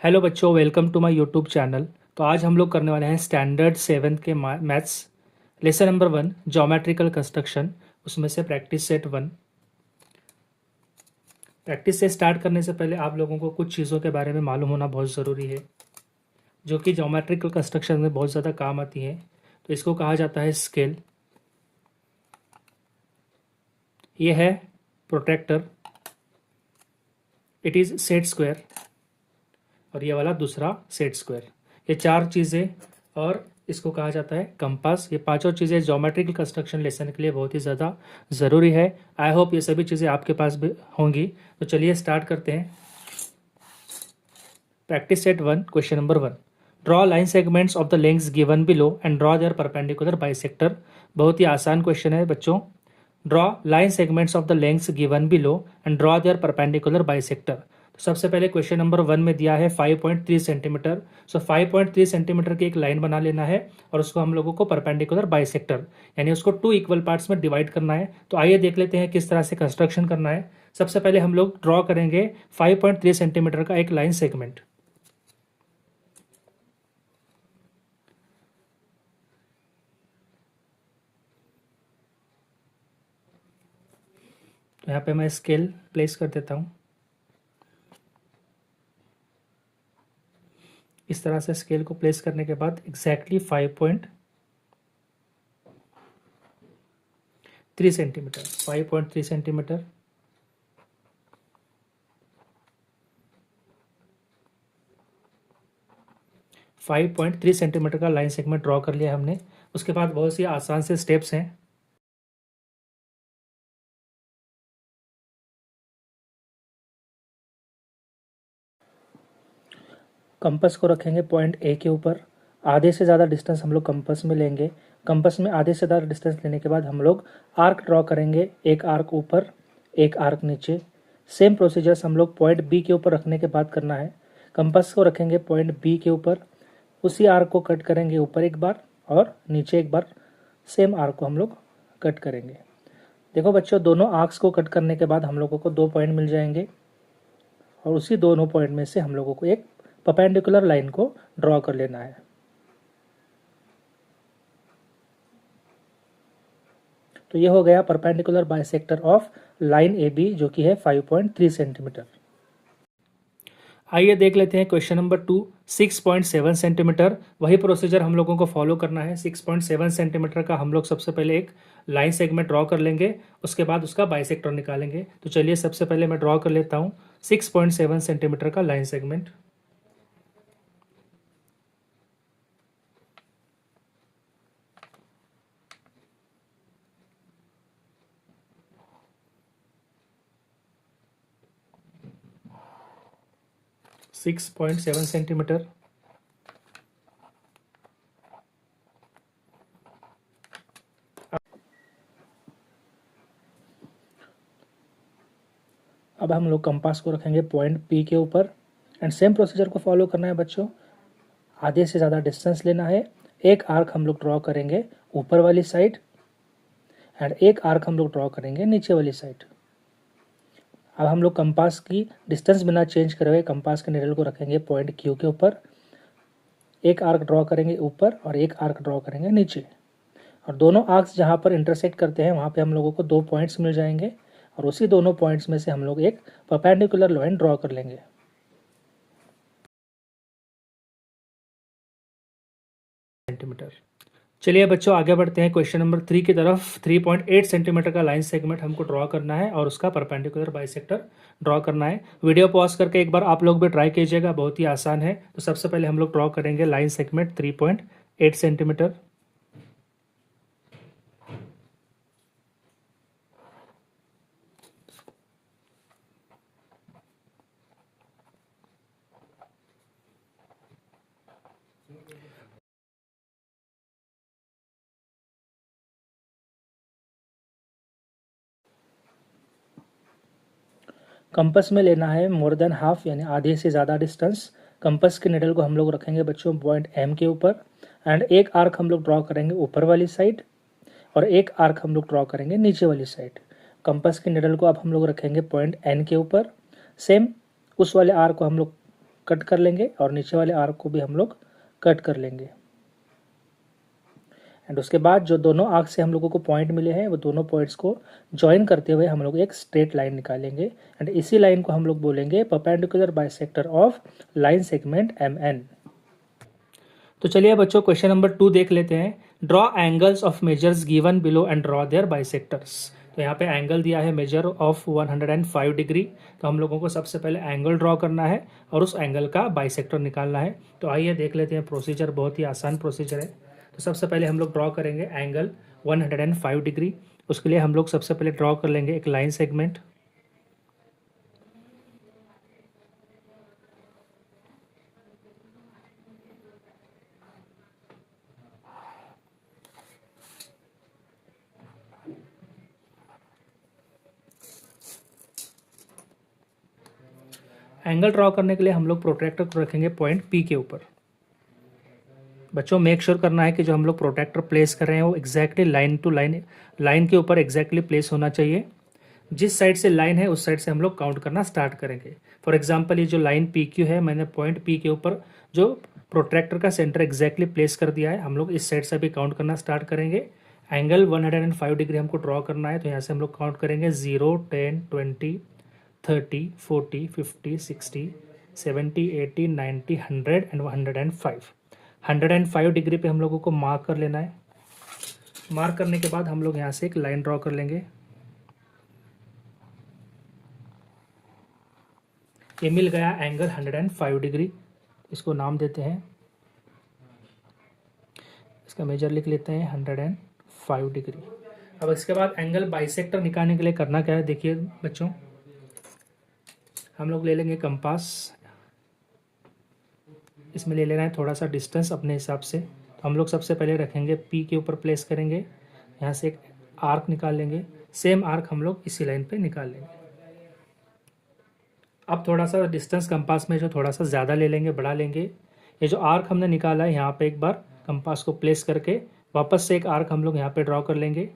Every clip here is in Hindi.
हेलो बच्चों, welcome to my YouTube channel. तो आज हम लोग करने वाले हैं स्टैंडर्ड 7 के maths lesson number 1 geometrical construction. उसमें से प्रैक्टिस सेट 1। प्रैक्टिस से स्टार्ट करने से पहले आप लोगों को कुछ चीज़ों के बारे में मालूम होना बहुत ज़रूरी है, जो कि ज्योमेट्रिकल कंस्ट्रक्शन में बहुत ज़्यादा काम आती है। तो इसको कहा जाता है स्केल। ये है protractor, it is set square, और ये वाला दूसरा सेट स्क्वायर। ये चार चीज़ें, और इसको कहा जाता है कंपास। ये पांचों चीज़ें ज्योमेट्रिकल कंस्ट्रक्शन लेसन के लिए बहुत ही ज़्यादा ज़रूरी है। आई होप ये सभी चीज़ें आपके पास भी होंगी। तो चलिए स्टार्ट करते हैं। Practice set 1, question number 1। Draw line segments of the lengths given below and draw their perpendicular bisector. बहुत ही आसान क्वेश्चन है बच्चों। Draw line segments of the lengths given below and draw their perpendicular bisector. तो सबसे पहले क्वेश्चन नंबर 1 में दिया है 5.3 सेंटीमीटर। सो 5.3 सेंटीमीटर की एक लाइन बना लेना है और उसको हम लोगों को परपेंडिकुलर बाइसेक्टर यानी उसको 2 इक्वल पार्ट्स में डिवाइड करना है। तो आइए देख लेते हैं किस तरह से कंस्ट्रक्शन करना है। सबसे पहले हम लोग ड्रॉ करेंगे 5.3 सेंटीमीटर का एक लाइन सेगमेंट। तो यहाँ पे मैं स्केल प्लेस कर देता हूँ। इस तरह से स्केल को प्लेस करने के बाद एग्जैक्टली 5.3 सेंटीमीटर 5.3 सेंटीमीटर 5.3 सेंटीमीटर का लाइन सेगमेंट ड्रॉ कर लिया हमने। उसके बाद बहुत सी आसान से स्टेप्स हैं। कंपास को रखेंगे पॉइंट ए के ऊपर। आधे से ज़्यादा डिस्टेंस हम लोग कंपास में लेंगे। कंपास में आधे से ज़्यादा डिस्टेंस लेने के बाद हम लोग आर्क ड्रॉ करेंगे, एक आर्क ऊपर एक आर्क नीचे। सेम प्रोसीजर्स हम लोग पॉइंट बी के ऊपर रखने के बाद करना है। कंपास को रखेंगे पॉइंट बी के ऊपर, उसी आर्क को कट करेंगे ऊपर एक बार और नीचे एक बार। सेम आर्क को हम लोग कट करेंगे। देखो बच्चों, दोनों आर्क्स को कट करने के बाद हम लोगों को 2 पॉइंट मिल जाएंगे और उसी दोनों पॉइंट में से हम लोगों को एक परपेंडिकुलर लाइन को ड्रॉ कर लेना है। तो ये हो गया perpendicular bisector of line A B, जो कि है 5.3 सेंटीमीटर। आइए देख लेते हैं क्वेश्चन नंबर 2, 6.7 सेंटीमीटर। वही प्रोसीजर हम लोगों को फॉलो करना है। 6.7 सेंटीमीटर का हम लोग सबसे पहले एक लाइन सेगमेंट ड्रॉ कर लेंगे, उसके बाद उसका बाइसेक्टर निकालेंगे। तो चलिए सबसे पहले मैं ड्रॉ कर लेता हूँ 6.7 सेंटीमीटर का line segment. Six point seven centimetre. अब हम लोग कंपास को रखेंगे पॉइंट पी के ऊपर एंड सेम प्रोसीजर को फॉलो करना है बच्चों। आधे से ज़्यादा डिस्टेंस लेना है, एक आर्क हम लोग ड्रॉ करेंगे ऊपर वाली साइड एंड एक आर्क हम लोग ड्रॉ करेंगे नीचे वाली साइड। अब हम लोग कंपास की डिस्टेंस बिना चेंज करे हुए कंपास के निडल को रखेंगे पॉइंट क्यू के ऊपर, एक आर्क ड्रॉ करेंगे ऊपर और एक आर्क ड्रॉ करेंगे नीचे। और दोनों आर्क्स जहाँ पर इंटरसेक्ट करते हैं वहाँ पे हम लोगों को 2 पॉइंट्स मिल जाएंगे और उसी दोनों पॉइंट्स में से हम लोग एक परपेंडिकुलर लाइन ड्रॉ कर लेंगे। सेंटीमीटर। चलिए बच्चों आगे बढ़ते हैं क्वेश्चन नंबर 3 की तरफ। 3.8 सेंटीमीटर का लाइन सेगमेंट हमको ड्रॉ करना है और उसका परपेंडिकुलर बाइसेक्टर ड्रॉ करना है। वीडियो पॉज करके एक बार आप लोग भी ट्राई कीजिएगा, बहुत ही आसान है। तो सबसे पहले हम लोग ड्रॉ करेंगे लाइन सेगमेंट 3.8 सेंटीमीटर। कंपास में लेना है मोर देन हाफ यानी आधे से ज़्यादा डिस्टेंस। कंपास के निडल को हम लोग रखेंगे बच्चों पॉइंट एम के ऊपर एंड एक आर्क हम लोग ड्रॉ करेंगे ऊपर वाली साइड और एक आर्क हम लोग ड्रॉ करेंगे नीचे वाली साइड। कंपास के निडल को अब हम लोग रखेंगे पॉइंट एन के ऊपर। सेम उस वाले आर्क को हम लोग कट कर लेंगे और नीचे वाले आर्क को भी हम लोग कट कर लेंगे। एंड उसके बाद जो दोनों आर्क से हम लोगों को पॉइंट मिले हैं वो दोनों पॉइंट्स को ज्वाइन करते हुए हम लोग एक स्ट्रेट लाइन निकालेंगे एंड इसी लाइन को हम लोग बोलेंगे perpendicular bisector of line segment MN। तो चलिए बच्चों क्वेश्चन नंबर 2 देख लेते हैं। Draw angles of measures given below and draw their bisectors. तो यहाँ पे एंगल दिया है मेजर ऑफ 105 डिग्री। तो हम लोगों को सबसे पहले एंगल ड्रॉ करना है और उस एंगल का बाइसेक्टर निकालना है। तो आइए देख लेते हैं प्रोसीजर, बहुत ही आसान प्रोसीजर है। तो सबसे पहले हम लोग ड्रॉ करेंगे एंगल 105 डिग्री। उसके लिए हम लोग सबसे पहले ड्रॉ कर लेंगे एक लाइन सेगमेंट। एंगल ड्रॉ करने के लिए हम लोग प्रोट्रैक्टर को रखेंगे पॉइंट P के ऊपर। बच्चों मेक श्योर करना है कि जो हम लोग प्रोट्रैक्टर प्लेस कर रहे हैं वो एग्जैक्टली लाइन टू लाइन के ऊपर एग्जैक्टली प्लेस होना चाहिए। जिस साइड से लाइन है उस साइड से हम लोग काउंट करना स्टार्ट करेंगे। फॉर एग्जांपल ये जो लाइन PQ है, मैंने पॉइंट P के ऊपर जो प्रोट्रैक्टर का सेंटर एग्जैक्टली प्लेस कर दिया है। हम लोग इस साइड से भी काउंट करना स्टार्ट करेंगे। एंगल 105 डिग्री हमको ड्रॉ करना है, तो यहाँ से हम लोग काउंट करेंगे 0, 10, 20, 30, 40, 50, 60, 70, 80, 90, 100 एंड 105। 105 डिग्री पे हम लोगों को मार्क कर लेना है। मार्क करने के बाद हम लोग यहाँ से एक लाइन ड्रॉ कर लेंगे। ये मिल गया एंगल 105 डिग्री। इसको नाम देते हैं, इसका मेजर लिख लेते हैं 105 डिग्री। अब इसके बाद एंगल बाइसेक्टर निकालने के लिए करना क्या है, देखिए बच्चों, हम लोग ले लेंगे कंपास। इसमें ले लेना है थोड़ा सा डिस्टेंस अपने हिसाब से। तो हम लोग सबसे पहले रखेंगे P के ऊपर प्लेस करेंगे, यहाँ से एक आर्क निकाल लेंगे। सेम आर्क हम लोग इसी लाइन पे निकाल लेंगे। अब थोड़ा सा डिस्टेंस कंपास में जो थोड़ा सा ज़्यादा ले लेंगे, बढ़ा लेंगे। ये जो आर्क हमने निकाला है यहाँ पे एक बार कंपास को प्लेस करके वापस से एक आर्क हम लोग यहाँ पे ड्रॉ कर लेंगे।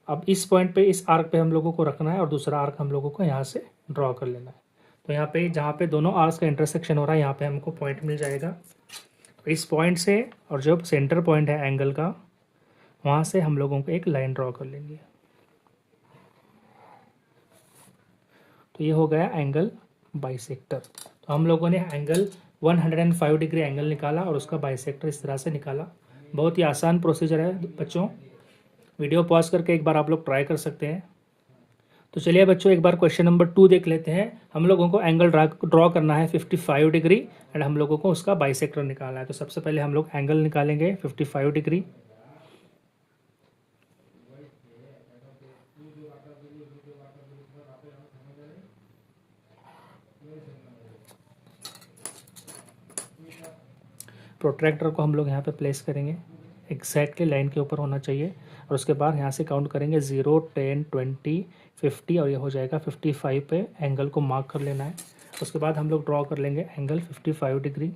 अब इस पॉइंट पे इस आर्क पे हम लोगों को रखना है और दूसरा आर्क हम लोगों को यहाँ से ड्रॉ कर लेना है। तो यहाँ पे जहाँ पे दोनों आर्क्स का इंटरसेक्शन हो रहा है यहाँ पे हमको पॉइंट मिल जाएगा। तो इस पॉइंट से और जो सेंटर पॉइंट है एंगल का, वहाँ से हम लोगों को एक लाइन ड्रॉ कर लेंगे। तो ये हो गया एंगल बाइसेक्टर। तो हम लोगों ने एंगल 105 डिग्री एंगल निकाला और उसका बाइसेक्टर इस तरह से निकाला। बहुत ही आसान प्रोसीजर है बच्चों। वीडियो पॉज करके एक बार आप लोग ट्राई कर सकते हैं। तो चलिए बच्चों एक बार क्वेश्चन नंबर 2 देख लेते हैं। हम लोगों को एंगल ड्रॉ करना है 55 डिग्री एंड हम लोगों को उसका बाइसेक्टर निकालना है। तो सबसे पहले हम लोग एंगल निकालेंगे 55 डिग्री। प्रोट्रैक्टर को हम लोग यहाँ पे प्लेस करेंगे, एग्जैक्टली लाइन के ऊपर होना चाहिए। और उसके बाद यहाँ से काउंट करेंगे 0, 10, 20, 50 और ये हो जाएगा 55 पे एंगल को मार्क कर लेना है। उसके बाद हम लोग ड्रॉ कर लेंगे angle 55 degree.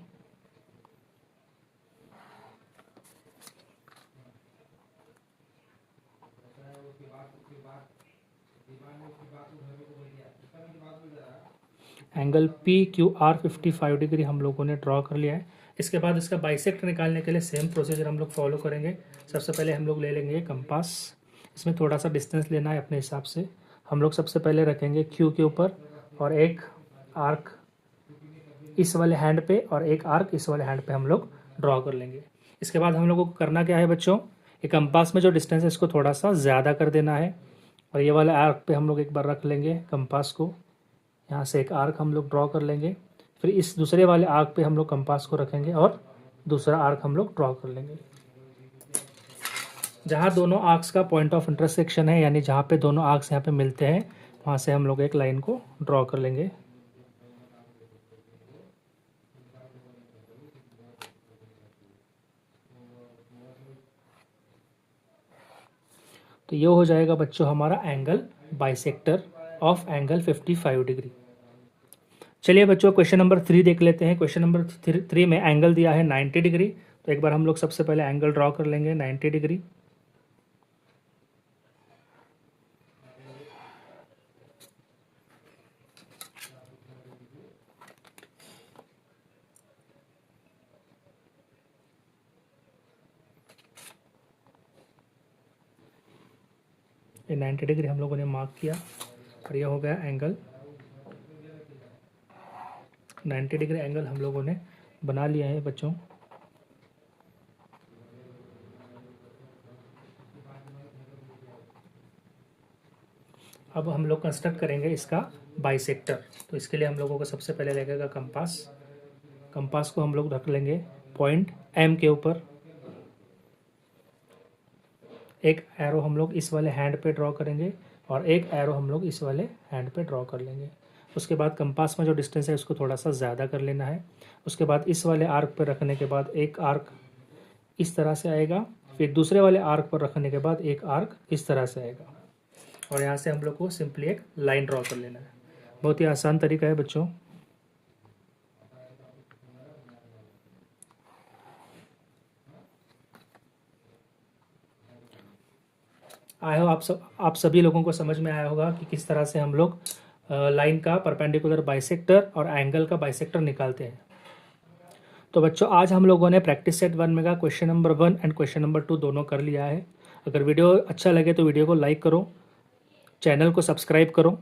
Angle PQR 55 degree हम लोगों ने ड्रॉ कर लिया है। इसके बाद इसका बाइसेक्टर निकालने के लिए सेम प्रोसीजर हम लोग फॉलो करेंगे। सबसे पहले हम लोग ले लेंगे कंपास। इसमें थोड़ा सा डिस्टेंस लेना है अपने हिसाब से। हम लोग सबसे पहले रखेंगे Q के ऊपर और एक आर्क इस वाले हैंड पे और एक आर्क इस वाले हैंड पे हम लोग ड्रॉ कर लेंगे। इसके बाद हम लोगों को करना क्या है बच्चों, ये कंपास में जो डिस्टेंस है इसको थोड़ा सा ज़्यादा कर देना है और ये वाले आर्क पे हम लोग एक बार रख लेंगे कंपास को। यहाँ से एक आर्क हम लोग ड्रॉ कर लेंगे। फिर इस दूसरे वाले आर्क पे हम लोग कंपास को रखेंगे और दूसरा आर्क हम लोग ड्रॉ कर लेंगे। जहाँ दोनों आर्क्स का पॉइंट ऑफ इंटरसेक्शन है, यानी जहाँ पे दोनों आर्क्स यहाँ पे मिलते हैं, वहाँ से हम लोग एक लाइन को ड्रॉ कर लेंगे। तो ये हो जाएगा बच्चों हमारा angle bisector of angle 55 degree. चलिए बच्चों क्वेश्चन नंबर 3 देख लेते हैं। क्वेश्चन नंबर 3 में एंगल दिया है 90 डिग्री। तो एक बार हम लोग सबसे पहले एंगल ड्रॉ कर लेंगे 90 डिग्री। ये 90 डिग्री हम लोगों ने मार्क किया और ये हो गया एंगल 90 डिग्री एंगल हम लोगों ने बना लिया है बच्चों। अब हम लोग कंस्ट्रक्ट करेंगे इसका बाइसेक्टर। तो इसके लिए हम लोगों को सबसे पहले लगेगा कंपास। कंपास को हम लोग रख लेंगे पॉइंट एम के ऊपर। एक एरो हम लोग इस वाले हैंड पे ड्रॉ करेंगे और एक एरो हम लोग इस वाले हैंड पे ड्रॉ कर लेंगे। उसके बाद कंपास में जो डिस्टेंस है उसको थोड़ा सा ज़्यादा कर लेना है। उसके बाद इस वाले आर्क पर रखने के बाद एक आर्क इस तरह से आएगा, फिर दूसरे वाले आर्क पर रखने के बाद एक आर्क इस तरह से आएगा और यहाँ से हम लोग को सिंपली एक लाइन ड्रॉ कर लेना है। बहुत ही आसान तरीका है बच्चों। आए हो आप सभी लोगों को समझ में आया होगा कि किस तरह से हम लोग लाइन का परपेंडिकुलर बाइसेक्टर और एंगल का बाइसेक्टर निकालते हैं। तो बच्चों आज हम लोगों ने प्रैक्टिस सेट 1 में का question number 1 and question number 2 दोनों कर लिया है। अगर वीडियो अच्छा लगे तो वीडियो को लाइक करो, चैनल को सब्सक्राइब करो